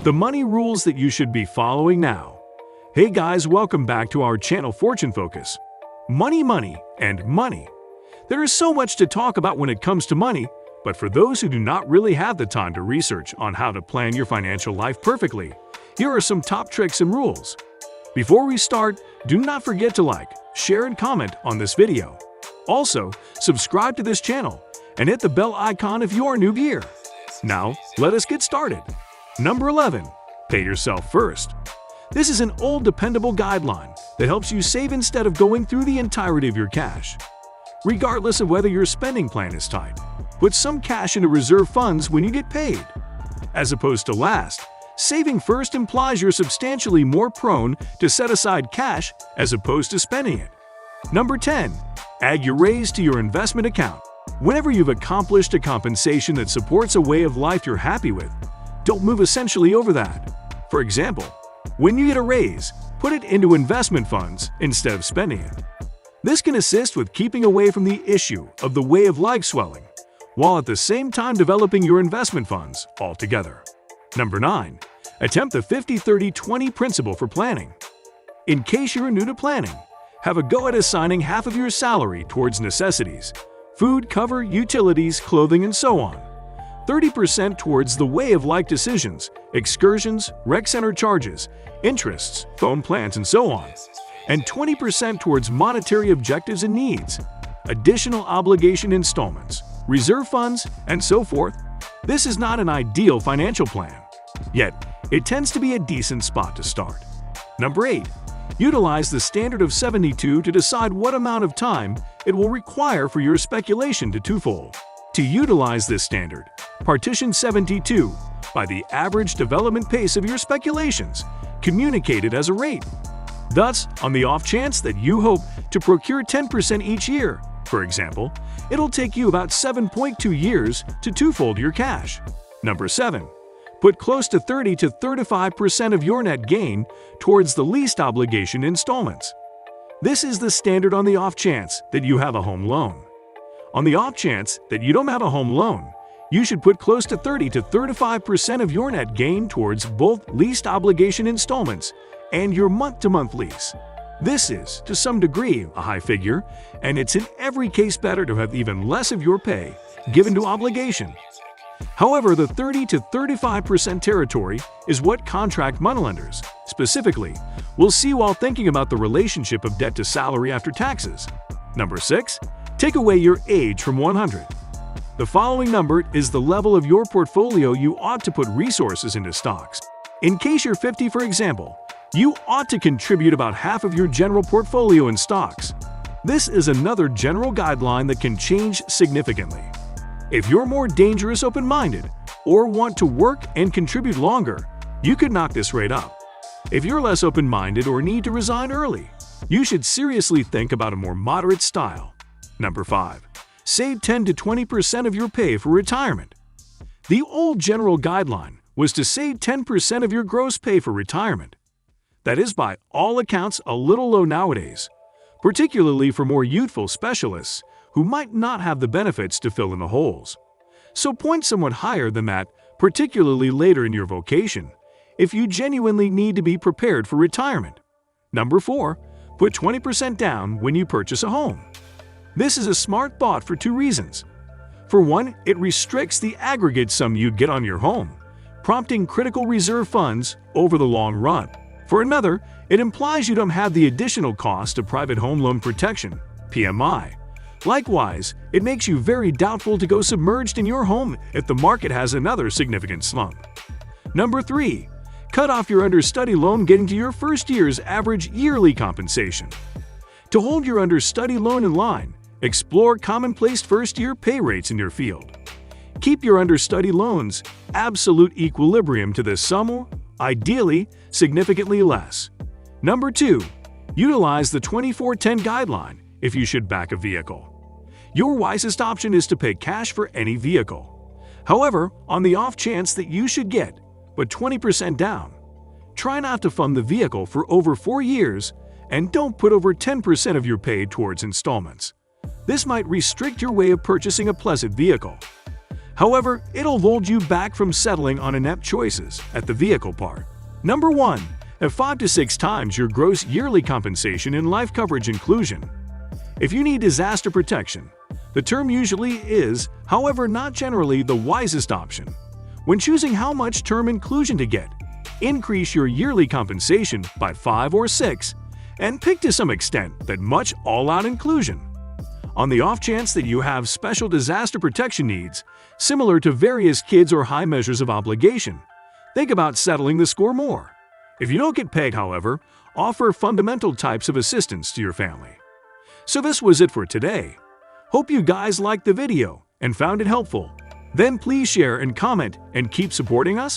The money rules that you should be following now. Hey guys, welcome back to our channel Fortune Focus. Money, and money. There is so much to talk about when it comes to money, but for those who do not really have the time to research on how to plan your financial life perfectly, here are some top tricks and rules. Before we start, do not forget to like, share, and comment on this video. Also, subscribe to this channel and hit the bell icon if you are new here. Now, let us get started. Number 11. Pay yourself first. This is an old dependable guideline that helps you save instead of going through the entirety of your cash. Regardless of whether your spending plan is tight, put some cash into reserve funds when you get paid. As opposed to last, saving first implies you're substantially more prone to set aside cash as opposed to spending it. Number 10. Add your raise to your investment account. Whenever you've accomplished a compensation that supports a way of life you're happy with, don't move essentially over that. For example, when you get a raise, put it into investment funds instead of spending it. This can assist with keeping away from the issue of the way of life swelling, while at the same time developing your investment funds altogether. Number 9. Attempt the 50-30-20 principle for planning. In case you're new to planning, have a go at assigning half of your salary towards necessities, food, cover, utilities, clothing, and so on. 30% towards the way of life decisions, excursions, rec center charges, interests, phone plans, and so on. And 20% towards monetary objectives and needs, additional obligation installments, reserve funds, and so forth. This is not an ideal financial plan, yet it tends to be a decent spot to start. Number 8. Utilize the standard of 72 to decide what amount of time it will require for your speculation to twofold. To utilize this standard, partition 72 by the average development pace of your speculations, communicated as a rate. Thus, on the off chance that you hope to procure 10% each year, for example, it'll take you about 7.2 years to twofold your cash. Number 7. Put close to 30 to 35% of your net gain towards the least obligation installments. This is the standard on the off chance that you have a home loan. On the off chance that you don't have a home loan, you should put close to 30 to 35% of your net gain towards both least obligation installments and your month-to-month lease. This is, to some degree, a high figure, and it's in every case better to have even less of your pay given to obligation. However, the 30 to 35% territory is what contract moneylenders, specifically, will see while thinking about the relationship of debt to salary after taxes. Number 6. Take away your age from 100. The following number is the level of your portfolio you ought to put resources into stocks. In case you're 50, for example, you ought to contribute about half of your general portfolio in stocks. This is another general guideline that can change significantly. If you're more dangerous open-minded or want to work and contribute longer, you could knock this rate up. If you're less open-minded or need to resign early, you should seriously think about a more moderate style. Number 5. Save 10 to 20% of your pay for retirement. The old general guideline was to save 10% of your gross pay for retirement. That is by all accounts a little low nowadays, particularly for more youthful specialists who might not have the benefits to fill in the holes. So point somewhat higher than that, particularly later in your vocation, if you genuinely need to be prepared for retirement. Number 4. Put 20% down when you purchase a home. This is a smart thought for 2 reasons. For one, it restricts the aggregate sum you get on your home, prompting critical reserve funds over the long run. For another, it implies you don't have the additional cost of private home loan protection, PMI. Likewise, it makes you very doubtful to go submerged in your home if the market has another significant slump. Number 3. Cut off your understudy loan getting to your first year's average yearly compensation. To hold your understudy loan in line, explore commonplace first-year pay rates in your field. Keep your understudy loans absolute equilibrium to this sum or, ideally, significantly less. Number 2. Utilize the 24-10 guideline if you should back a vehicle. Your wisest option is to pay cash for any vehicle. However, on the off chance that you should get but 20% down, try not to fund the vehicle for over 4 years and don't put over 10% of your pay towards installments. This might restrict your way of purchasing a pleasant vehicle. However, it'll hold you back from settling on inept choices at the vehicle part. Number 1. Have 5 to 6 times your gross yearly compensation in life coverage inclusion. If you need disaster protection, the term usually is, however, not generally the wisest option. When choosing how much term inclusion to get, increase your yearly compensation by 5 or 6 and pick to some extent that much all-out inclusion. On the off chance that you have special disaster protection needs, similar to various kids or high measures of obligation, think about settling the score more. If you don't get paid, however, offer fundamental types of assistance to your family. So this was it for today. Hope you guys liked the video and found it helpful. Then please share and comment and keep supporting us.